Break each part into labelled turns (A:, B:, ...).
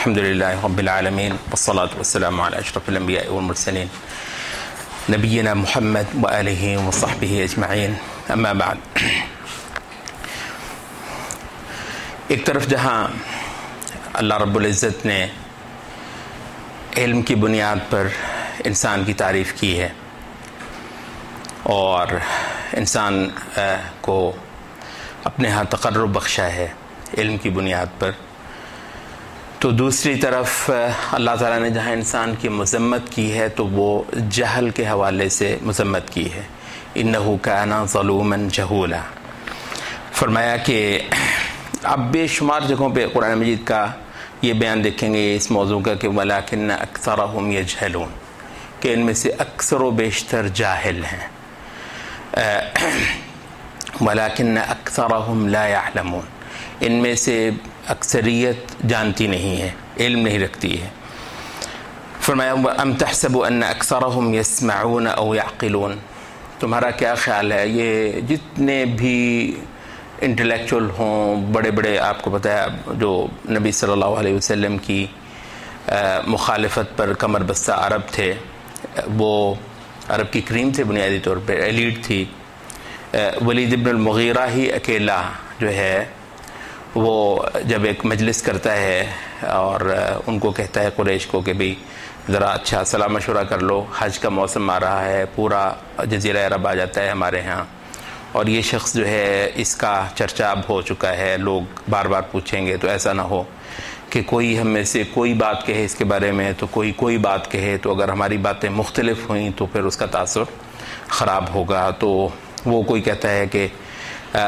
A: الحمد للہ رب العالمین والصلاة والسلام علی اشرف الانبیاء والمرسلین نبینا محمد وآلہ وصحبہ اجمعین، اما بعد۔ ایک طرف جہاں اللہ رب العزت نے علم کی بنیاد پر انسان کی تعریف کی ہے اور انسان کو اپنے ہاں تقرب بخشا ہے علم کی بنیاد پر، تو دوسری طرف اللہ تعالیٰ نے جہاں انسان کی مذمت کی ہے تو وہ جہل کے حوالے سے مذمت کی ہے۔ انہ کان ظلوما جہولا، فرمایا کہ آپ بے شمار جگہوں پہ قرآن مجید کا یہ بیان دیکھیں گے اس موضوع کا کہ وَلَٰكِنَّ أَكْثَرَهُمْ يَجْهَلُونَ، کہ ان میں سے اکثر و بیشتر جاہل ہیں۔ وَلَٰكِنَّ أَكْثَرَهُمْ لَا يَعْلَمُونَ، ان میں سے اکثریت جانتی نہیں ہے، علم نہیں رکھتی ہے۔ فرمایا ام تحسب ان اکثرهم يسمعون او يعقلون، تمہارا کیا خیال ہے یہ جتنے بھی انٹلیکچول ہوں، بڑے بڑے، آپ کو پتہ ہے جو نبی صلی اللہ علیہ وسلم کی مخالفت پر کمر بستہ عرب تھے، وہ عرب کی کریم تھے بنیادی طور پہ، ایلیٹ تھی۔ ولید ابن المغیرہ ہی اکیلا جو ہے وہ جب ایک مجلس کرتا ہے اور ان کو کہتا ہے قریش کو کہ بھی ذرا اچھا صلاح مشورہ کر لو، حج کا موسم آ رہا ہے، پورا جزیرہ عرب آ جاتا ہے ہمارے ہاں، اور یہ شخص جو ہے اس کا چرچا اب ہو چکا ہے، لوگ بار بار پوچھیں گے، تو ایسا نہ ہو کہ کوئی ہم میں سے کوئی بات کہے اس کے بارے میں تو کوئی بات کہے، تو اگر ہماری باتیں مختلف ہوئیں تو پھر اس کا تاثر خراب ہوگا۔ تو وہ کوئی کہتا ہے کہ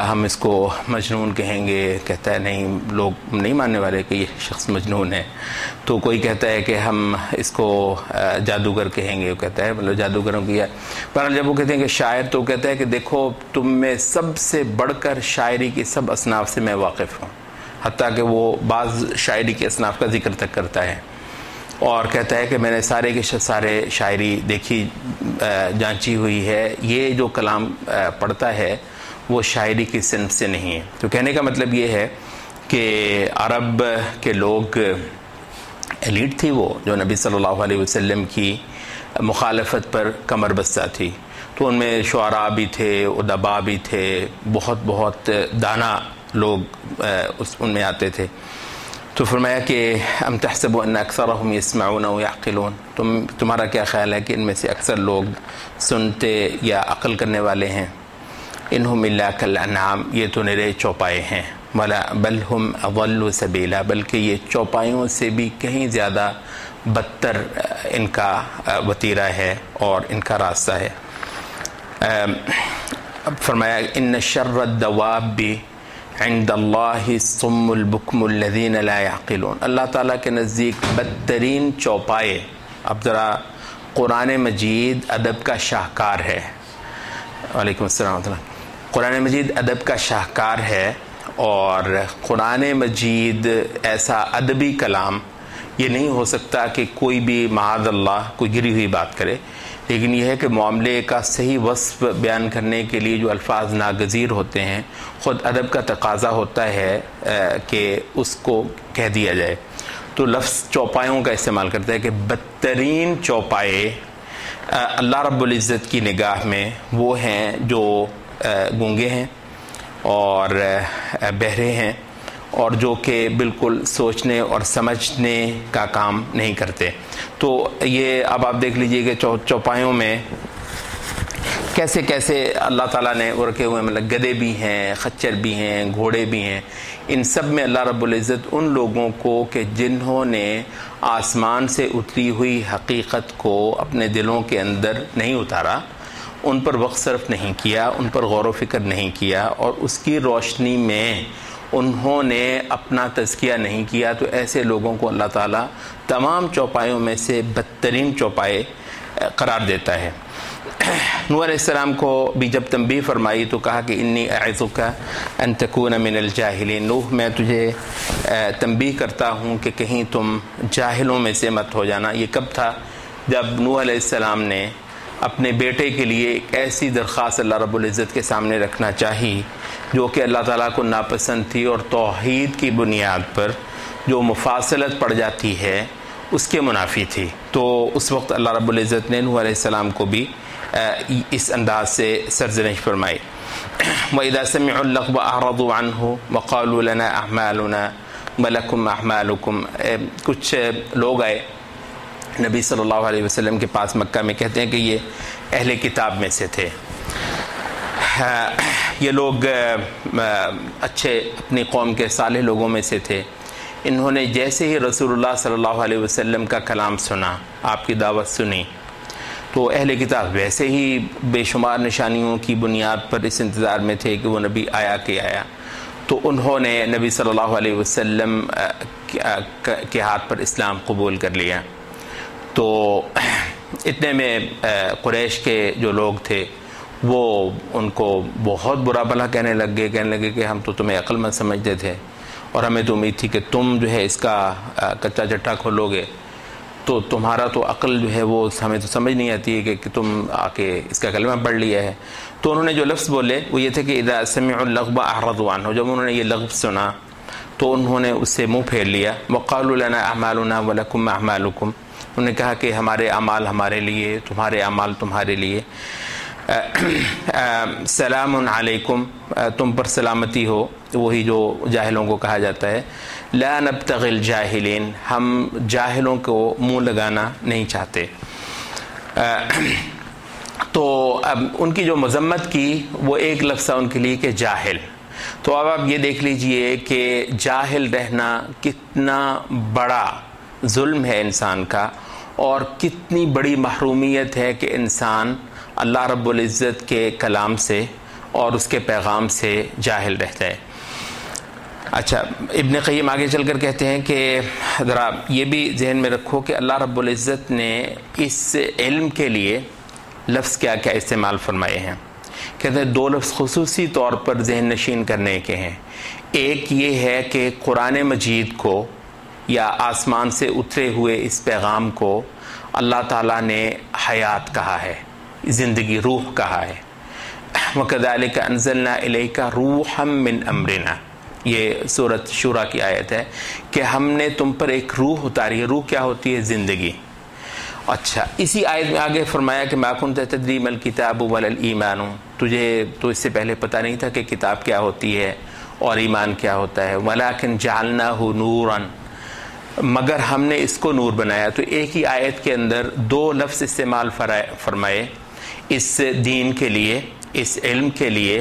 A: ہم اس کو مجنون کہیں گے، کہتا ہے نہیں، لوگ نہیں ماننے والے کہ یہ شخص مجنون ہے۔ تو کوئی کہتا ہے کہ ہم اس کو جادوگر کہیں گے، وہ کہتا ہے مطلب جادوگروں کی ہے۔ پر جب وہ کہتے ہیں کہ شاعر، تو کہتا ہے کہ دیکھو تم میں سب سے بڑھ کر شاعری کی سب اصناف سے میں واقف ہوں، حتیٰ کہ وہ بعض شاعری کے اصناف کا ذکر تک کرتا ہے، اور کہتا ہے کہ میں نے سارے کے سارے شاعری دیکھی جانچی ہوئی ہے، یہ جو کلام پڑھتا ہے وہ شاعری کی صنف سے نہیں ہے۔ تو کہنے کا مطلب یہ ہے کہ عرب کے لوگ ایلیٹ تھی، وہ جو نبی صلی اللہ علیہ وسلم کی مخالفت پر کمر بستہ تھی، تو ان میں شعراء بھی تھے، ادباء بھی تھے، بہت دانا لوگ ان میں آتے تھے۔ تو فرمایا کہ ام تحسب ان اکثرهم يسمعون او يعقلون، تمہارا کیا خیال ہے کہ ان میں سے اکثر لوگ سنتے یا عقل کرنے والے ہیں؟ انہم الا کالانعام، یہ تو نرے چوپائے ہیں، بل ہم اضل سبیلا، بلکہ یہ چوپایوں سے بھی کہیں زیادہ بدتر ان کا وتیرہ ہے اور ان کا راستہ ہے۔ اب فرمایا ان شر الدواب عند اللہ الصم البکم الذین لا يعقلون، اللہ تعالیٰ کے نزدیک بدترین چوپائے، اب ذرا قرآن مجید ادب کا شاہکار ہے، وعلیکم السلام ورحمۃ اللہ، قرآن مجید ادب کا شاہکار ہے، اور قرآن مجید ایسا ادبی کلام، یہ نہیں ہو سکتا کہ کوئی بھی معاذ اللہ کوئی گری ہوئی بات کرے، لیکن یہ ہے کہ معاملے کا صحیح وصف بیان کرنے کے لیے جو الفاظ ناگزیر ہوتے ہیں، خود ادب کا تقاضا ہوتا ہے کہ اس کو کہہ دیا جائے، تو لفظ چوپایوں کا استعمال کرتا ہے کہ بدترین چوپائے اللہ رب العزت کی نگاہ میں وہ ہیں جو گونگے ہیں اور بہرے ہیں، اور جو کہ بالکل سوچنے اور سمجھنے کا کام نہیں کرتے۔ تو یہ اب آپ دیکھ لیجئے کہ چوپایوں میں کیسے کیسے اللہ تعالیٰ نے رکھے ہوئے، مطلب گدھے بھی ہیں، خچر بھی ہیں، گھوڑے بھی ہیں، ان سب میں اللہ رب العزت ان لوگوں کو کہ جنہوں نے آسمان سے اتری ہوئی حقیقت کو اپنے دلوں کے اندر نہیں اتارا، ان پر وقت صرف نہیں کیا، ان پر غور و فکر نہیں کیا، اور اس کی روشنی میں انہوں نے اپنا تزکیہ نہیں کیا، تو ایسے لوگوں کو اللہ تعالیٰ تمام چوپایوں میں سے بدترین چوپائے قرار دیتا ہے۔ نوح علیہ السلام کو بھی جب تنبیہ فرمائی تو کہا کہ انی اعظک ان تکون من الجاہلین، نوح میں تجھے تنبیہ کرتا ہوں کہ کہیں تم جاہلوں میں سے مت ہو جانا۔ یہ کب تھا؟ جب نوح علیہ السلام نے اپنے بیٹے کے لیے ایک ایسی درخواست اللہ رب العزت کے سامنے رکھنا چاہی جو کہ اللہ تعالیٰ کو ناپسند تھی، اور توحید کی بنیاد پر جو مفاصلت پڑ جاتی ہے اس کے منافی تھی. تو اس وقت اللہ رب العزت نے نوح علیہ السلام کو بھی اس انداز سے سرزنش فرمائی. وَإِذَا سَمِعُوا اللَّغْوَ أَعْرَضُوا عَنْهُ وَقَالُوا لَنَا أَعْمَالُنَا وَلَكُمْ أَعْمَالُكُمْ. کچھ لوگ آئے نبی صلی اللہ علیہ وسلم کے پاس مکہ میں، کہتے ہیں کہ یہ اہل کتاب میں سے تھے. یہ لوگ اچھے اپنی قوم کے صالح لوگوں میں سے تھے. انہوں نے جیسے ہی رسول اللہ صلی اللہ علیہ وسلم کا کلام سنا، آپ کی دعوت سنی، تو اہل کتاب ویسے ہی بے شمار نشانیوں کی بنیاد پر اس انتظار میں تھے کہ وہ نبی آیا کہ آیا. تو انہوں نے نبی صلی اللہ علیہ وسلم کے ہاتھ پر اسلام قبول کر لیا. تو اتنے میں قریش کے جو لوگ تھے وہ ان کو بہت برا بھلا کہنے لگے کہ ہم تو تمہیں عقل مند سمجھتے تھے اور ہمیں تو امید تھی کہ تم جو ہے اس کا کچا چٹا کھولو گے، تو تمہارا تو عقل جو ہے وہ ہمیں تو سمجھ نہیں آتی ہے کہ تم آ کے اس کا کلمہ پڑھ لیا ہے. تو انہوں نے جو لفظ بولے وہ یہ تھے کہ اذا سمعوا اللغو اعرضوا عنہ. جب انہوں نے یہ لفظ سنا تو انہوں نے اس سے منہ پھیر لیا. وقالوا لنا اعمالنا ولکم اعمالکم. انہوں نے کہا کہ ہمارے اعمال ہمارے لیے، تمہارے اعمال تمہارے لیے. سلام علیکم، تم پر سلامتی ہو، وہی جو جاہلوں کو کہا جاتا ہے. لا نبتغی الجاہلین، ہم جاہلوں کو منہ لگانا نہیں چاہتے. تو اب ان کی جو مذمت کی وہ ایک لفظ تھا ان کے لیے کہ جاہل. تو اب آپ یہ دیکھ لیجئے کہ جاہل رہنا کتنا بڑا ظلم ہے انسان کا، اور کتنی بڑی محرومیت ہے کہ انسان اللہ رب العزت کے کلام سے اور اس کے پیغام سے جاہل رہتا ہے. اچھا، ابن قیم آگے چل کر کہتے ہیں کہ ذرا یہ بھی ذہن میں رکھو کہ اللہ رب العزت نے اس علم کے لیے لفظ کیا کیا استعمال فرمائے ہیں. کہتے ہیں دو لفظ خصوصی طور پر ذہن نشین کرنے کے ہیں. ایک یہ ہے کہ قرآن مجید کو یا آسمان سے اترے ہوئے اس پیغام کو اللہ تعالیٰ نے حیات کہا ہے، زندگی، روح کہا ہے. وَكَذَلِكَ أَنزَلْنَا إِلَيْكَ رُوحًا مِّنْ أَمْرِنَا، یہ سورۃ شورى کی آیت ہے کہ ہم نے تم پر ایک روح اتاری ہے. روح کیا ہوتی ہے؟ زندگی. اچھا، اسی آیت میں آگے فرمایا کہ مَا كُنْتَ تَدْرِي مَا الْكِتَابُ وَلَا الْإِيمَانُ، تجھے تو اس سے پہلے پتہ نہیں تھا کہ کتاب کیا ہوتی ہے اور ایمان کیا ہوتا ہے. وَلَكِنْ جَعَلْنَاهُ نُورًا، مگر ہم نے اس کو نور بنایا. تو ایک ہی آیت کے اندر دو لفظ استعمال فرمائے اس دین کے لیے، اس علم کے لیے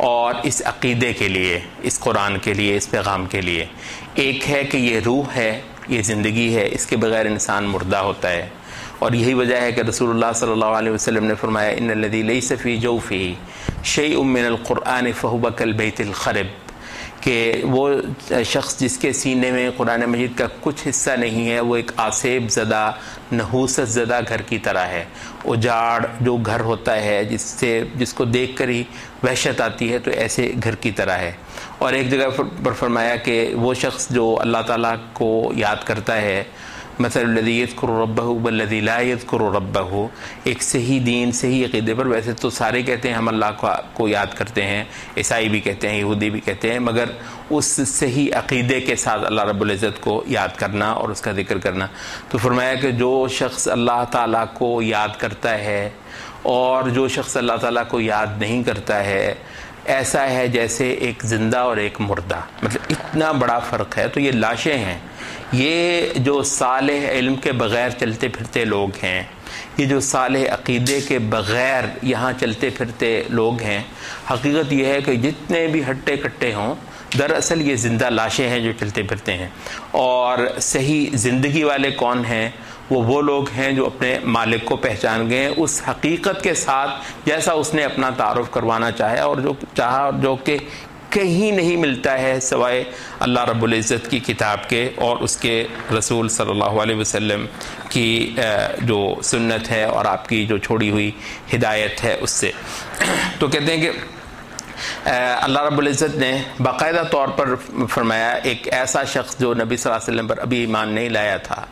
A: اور اس عقیدے کے لیے، اس قرآن کے لیے، اس پیغام کے لیے. ایک ہے کہ یہ روح ہے، یہ زندگی ہے، اس کے بغیر انسان مردہ ہوتا ہے. اور یہی وجہ ہے کہ رسول اللہ صلی اللہ علیہ وسلم نے فرمایا ان الذی لیس فی جوفہ شیء من القرآن فہو کالبیت الخرب، کہ وہ شخص جس کے سینے میں قرآن مجید کا کچھ حصہ نہیں ہے وہ ایک آسیب زدہ، نحوست زدہ گھر کی طرح ہے. اجاڑ جو گھر ہوتا ہے جس کو دیکھ کر ہی وحشت آتی ہے، تو ایسے گھر کی طرح ہے. اور ایک جگہ پر فرمایا کہ وہ شخص جو اللہ تعالیٰ کو یاد کرتا ہے، مثل الذی یذکر ربہ والذی لا یذکر ربہ، ایک صحیح دین، صحیح عقیدے پر. ویسے تو سارے کہتے ہیں ہم اللہ کو یاد کرتے ہیں، عیسائی بھی کہتے ہیں، یہودی بھی کہتے ہیں، مگر اس صحیح عقیدے کے ساتھ اللہ رب العزت کو یاد کرنا اور اس کا ذکر کرنا. تو فرمایا کہ جو شخص اللہ تعالیٰ کو یاد کرتا ہے اور جو شخص اللہ تعالیٰ کو یاد نہیں کرتا ہے، ایسا ہے جیسے ایک زندہ اور ایک مردہ. مطلب اتنا بڑا فرق ہے. تو یہ لاشیں ہیں، یہ جو صالح علم کے بغیر چلتے پھرتے لوگ ہیں، یہ جو صالح عقیدے کے بغیر یہاں چلتے پھرتے لوگ ہیں، حقیقت یہ ہے کہ جتنے بھی ہٹے کٹے ہوں دراصل یہ زندہ لاشیں ہیں جو چلتے پھرتے ہیں. اور صحیح زندگی والے کون ہیں؟ وہ لوگ ہیں جو اپنے مالک کو پہچان گئے اس حقیقت کے ساتھ جیسا اس نے اپنا تعارف کروانا چاہا، اور جو چاہا، جو کہ کہیں نہیں ملتا ہے سوائے اللہ رب العزت کی کتاب کے اور اس کے رسول صلی اللہ علیہ وسلم کی جو سنت ہے اور آپ کی جو چھوڑی ہوئی ہدایت ہے اس سے. تو کہتے ہیں کہ اللہ رب العزت نے باقاعدہ طور پر فرمایا ایک ایسا شخص جو نبی صلی اللہ علیہ وسلم پر ابھی ایمان نہیں لایا تھا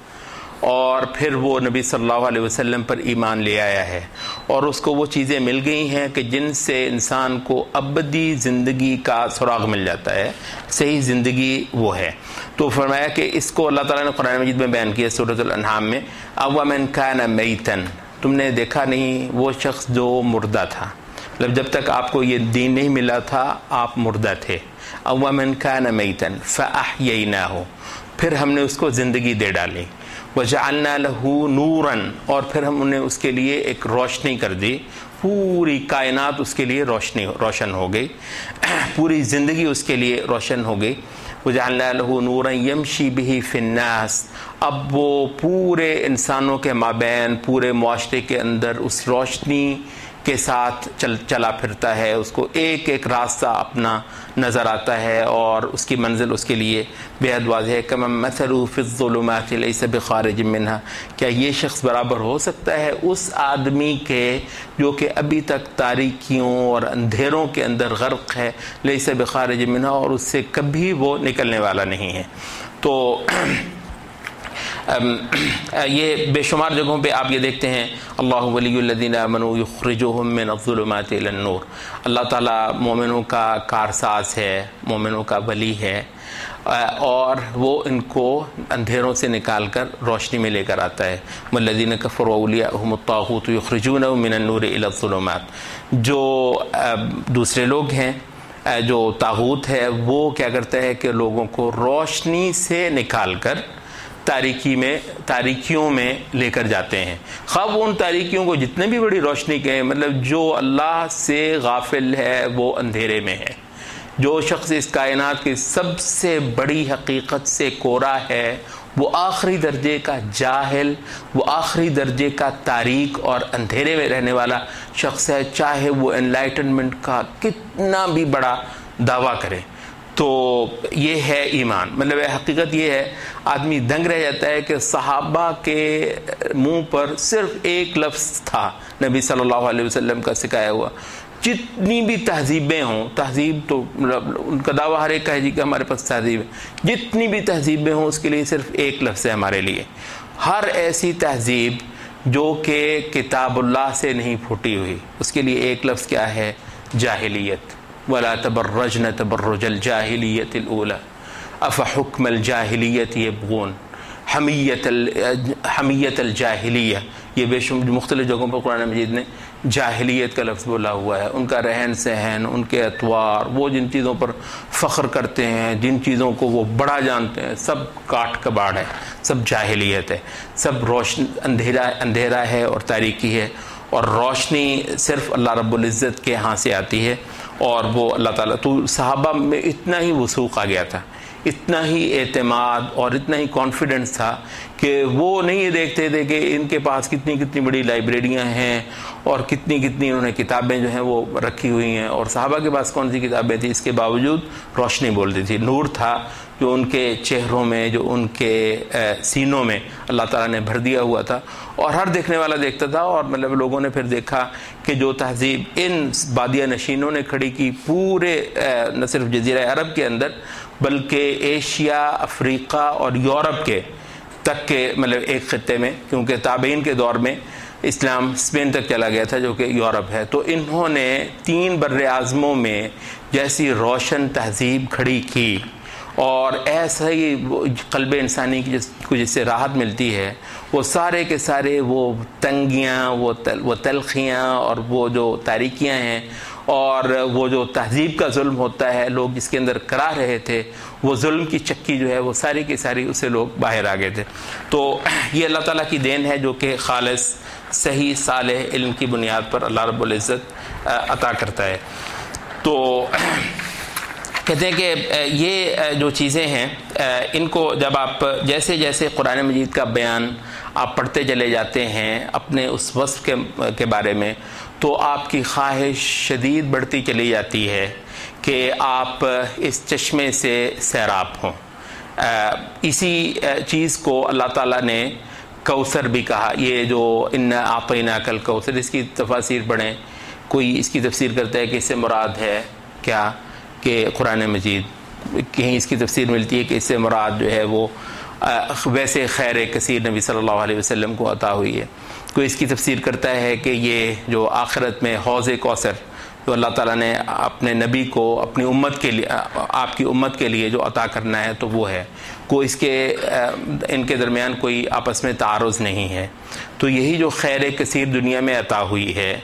A: اور پھر وہ نبی صلی اللہ علیہ وسلم پر ایمان لے آیا ہے اور اس کو وہ چیزیں مل گئی ہیں کہ جن سے انسان کو ابدی زندگی کا سراغ مل جاتا ہے، صحیح زندگی وہ ہے۔ تو فرمایا کہ اس کو اللہ تعالیٰ نے قرآن مجید میں بیان کیا سورۃ الانعام میں، اوَمَنْ كَانَ مَيْتًا، تم نے دیکھا نہیں وہ شخص جو مردہ تھا، مطلب جب تک آپ کو یہ دین نہیں ملا تھا آپ مردہ تھے، اوَمَنْ كَانَ مَيْتًا فَأَحْيَيْنَاهُ، پھر ہم نے اس کو زندگی دے ڈالی، وَجَعَلْنَا لَهُ نُورًا، اور پھر ہم نے اس کے لیے ایک روشنی کر دی، پوری کائنات اس کے لیے روشن ہو گئی، پوری زندگی اس کے لیے روشن ہو گئی، وَجَعَلْنَا لَهُ نُورًا يَمْشِي بِهِ فِي النَّاسِ، اب وہ پورے انسانوں کے مابین، پورے معاشرے کے اندر اس روشنی کے ساتھ چلا پھرتا ہے، اس کو ایک ایک راستہ اپنا نظر آتا ہے اور اس کی منزل اس کے لیے بے حد واضح ہے۔ کَمَن مَثَلُهُ فِي الظُّلُمَاتِ لَيْسَ بِخَارِجٍ مِنْهَا، کیا یہ شخص برابر ہو سکتا ہے اس آدمی کے جو کہ ابھی تک تاریکیوں اور اندھیروں کے اندر غرق ہے، لَيْسَ بِخَارِجٍ مِنْهَا، اور اس سے کبھی وہ نکلنے والا نہیں ہے۔ تو یہ بے شمار جگہوں پہ آپ یہ دیکھتے ہیں، اللہ ولی الذین آمنوا یخرجہم من الظلمات الی النور، اللہ تعالیٰ مومنوں کا کارساز ہے، مومنوں کا ولی ہے، اور وہ ان کو اندھیروں سے نکال کر روشنی میں لے کر آتا ہے۔ والذین کفروا اولیاءہم الطاغوت یخرجونہم من النور الی الظلمات، جو دوسرے لوگ ہیں، جو طاغوت ہے، وہ کیا کرتا ہے کہ لوگوں کو روشنی سے نکال کر تاریکیوں میں لے کر جاتے ہیں، خواہ وہ ان تاریکیوں کو جتنے بھی بڑی روشنی کہیں، مطلب جو اللہ سے غافل ہے وہ اندھیرے میں ہے، جو شخص اس کائنات کی سب سے بڑی حقیقت سے کورا ہے وہ آخری درجے کا جاہل، وہ آخری درجے کا تاریک اور اندھیرے میں رہنے والا شخص ہے، چاہے وہ انلائٹنمنٹ کا کتنا بھی بڑا دعویٰ کرے۔ تو یہ ہے ایمان، مطلب حقیقت یہ ہے، آدمی دنگ رہ جاتا ہے کہ صحابہ کے منہ پر صرف ایک لفظ تھا نبی صلی اللہ علیہ وسلم کا سکھایا ہوا، جتنی بھی تہذیبیں ہوں، تہذیب تو ان کا دعویٰ ہر ایک ہے جی کہ ہمارے پاس تہذیب ہے، جتنی بھی تہذیبیں ہوں اس کے لیے صرف ایک لفظ ہے ہمارے لیے، ہر ایسی تہذیب جو کہ کتاب اللہ سے نہیں پھوٹی ہوئی، اس کے لیے ایک لفظ کیا ہے؟ جاہلیت۔ وَلَا تَبَرَّجْنَ تَبَرُّجَ الْجَاهِلِيَّةِ الْأُولَى أَفَحُكْمَ الْجَاهِلِيَّةِ يَبْغُونَ، حمیت الجاہلیہ، یہ بے شمار مختلف جگہوں پر قرآن مجید نے جاہلیت کا لفظ بولا ہوا ہے، ان کا رہن سہن، ان کے اطوار، وہ جن چیزوں پر فخر کرتے ہیں، جن چیزوں کو وہ بڑا جانتے ہیں، سب کاٹ کباڑ ہے، سب جاہلیت ہے، سب اندھیرا ہے اور تاریکی ہے، اور روشنی صرف اللہ رب العزت کے ہاں سے آتی ہے، اور وہ اللہ تعالیٰ۔ تو صحابہ میں اتنا ہی وثوق آ گیا تھا، اتنا ہی اعتماد اور اتنا ہی کانفیڈنس تھا کہ وہ نہیں یہ دیکھتے تھے کہ ان کے پاس کتنی بڑی لائبریریاں ہیں اور کتنی انہوں نے کتابیں جو ہیں وہ رکھی ہوئی ہیں، اور صحابہ کے پاس کون سی کتابیں تھیں، اس کے باوجود روشنی بولتی تھی، نور تھا جو ان کے چہروں میں، جو ان کے سینوں میں اللہ تعالیٰ نے بھر دیا ہوا تھا، اور ہر دیکھنے والا دیکھتا تھا، اور مطلب لوگوں نے پھر دیکھا کہ جو تہذیب ان بادیہ نشینوں نے کھڑی کی پورے نہ صرف جزیرہ عرب کے اندر بلکہ ایشیا، افریقہ اور یورپ کے تک کے مطلب ایک خطے میں، کیونکہ تابعین کے دور میں اسلام اسپین تک چلا گیا تھا جو کہ یورپ ہے، تو انہوں نے 3 بر اعظموں میں جیسی روشن تہذیب کھڑی کی، اور ایسا ہی قلب انسانی کی جس سے راحت ملتی ہے، وہ سارے کے سارے وہ تنگیاں، وہ تلخیاں اور وہ جو تاریکیاں ہیں اور وہ جو تہذیب کا ظلم ہوتا ہے، لوگ جس کے اندر کرا رہے تھے، وہ ظلم کی چکی جو ہے وہ ساری کی ساری اسے لوگ باہر آ گئے تھے۔ تو یہ اللہ تعالیٰ کی دین ہے جو کہ خالص صحیح صالح علم کی بنیاد پر اللہ رب العزت عطا کرتا ہے۔ تو کہتے ہیں کہ یہ جو چیزیں ہیں ان کو جب آپ جیسے جیسے قرآن مجید کا بیان آپ پڑھتے چلے جاتے ہیں اپنے اس وصف کے بارے میں، تو آپ کی خواہش شدید بڑھتی چلی جاتی ہے کہ آپ اس چشمے سے سیراب ہوں۔ اسی چیز کو اللہ تعالیٰ نے کوثر بھی کہا، یہ جو انا اعطیناک الکوثر، اس کی تفاسیر پڑھیں، کوئی اس کی تفسیر کرتا ہے کہ اس سے مراد ہے کیا کہ قرآن مجید، کہیں اس کی تفسیر ملتی ہے کہ اس سے مراد جو ہے وہ ویسے خیر کثیر نبی صلی اللہ علیہ وسلم کو عطا ہوئی ہے۔ کوئی اس کی تفسیر کرتا ہے کہ یہ جو آخرت میں حوض کوثر جو اللہ تعالیٰ نے اپنے نبی کو اپنی امت کے لیے، آپ کی امت کے لیے جو عطا کرنا ہے تو وہ ہے، کوئی اس کے ان کے درمیان کوئی آپس میں تعارض نہیں ہے۔ تو یہی جو خیر کثیر دنیا میں عطا ہوئی ہے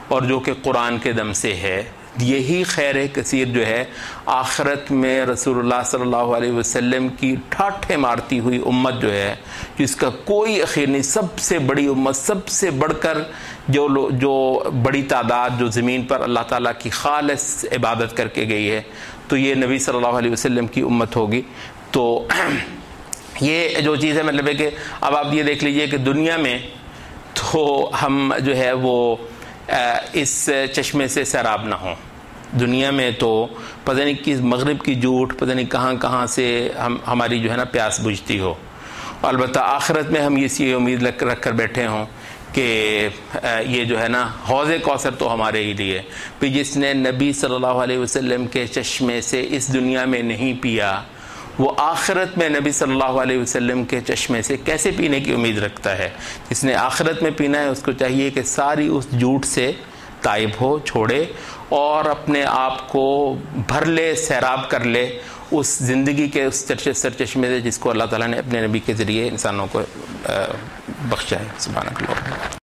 A: اور جو کہ قرآن کے دم سے ہے، یہی خیر کثیر جو ہے آخرت میں رسول اللہ صلی اللہ علیہ وسلم کی ٹھاٹھے مارتی ہوئی امت جو ہے، جس کا کوئی اخیر نہیں، سب سے بڑی امت، سب سے بڑھ کر جو بڑی تعداد جو زمین پر اللہ تعالیٰ کی خالص عبادت کر کے گئی ہے، تو یہ نبی صلی اللہ علیہ وسلم کی امت ہوگی۔ تو یہ جو چیز ہے، مطلب ہے کہ اب آپ یہ دیکھ لیجئے کہ دنیا میں تو ہم جو ہے وہ اس چشمے سے سیراب نہ ہوں۔ دنیا میں تو پتہ نہیں کس مغرب کی جھوٹ، پتہ نہیں کہاں سے ہماری جو ہے نا پیاس بجھتی ہو، البتہ آخرت میں ہم یہ امید رکھ کر بیٹھے ہوں کہ یہ جو ہے نا حوض کوثر تو ہمارے ہی لیے، پھر جس نے نبی صلی اللہ علیہ وسلم کے چشمے سے اس دنیا میں نہیں پیا، وہ آخرت میں نبی صلی اللہ علیہ وسلم کے چشمے سے کیسے پینے کی امید رکھتا ہے؟ جس نے آخرت میں پینا ہے اس کو چاہیے کہ ساری اس جھوٹ سے تائب ہو، چھوڑے اور اپنے آپ کو بھر لے، سیراب کر لے اس زندگی کے اس سرچشمے سے جس کو اللہ تعالیٰ نے اپنے نبی کے ذریعے انسانوں کو بخشا ہے۔ سبحانک اللہ۔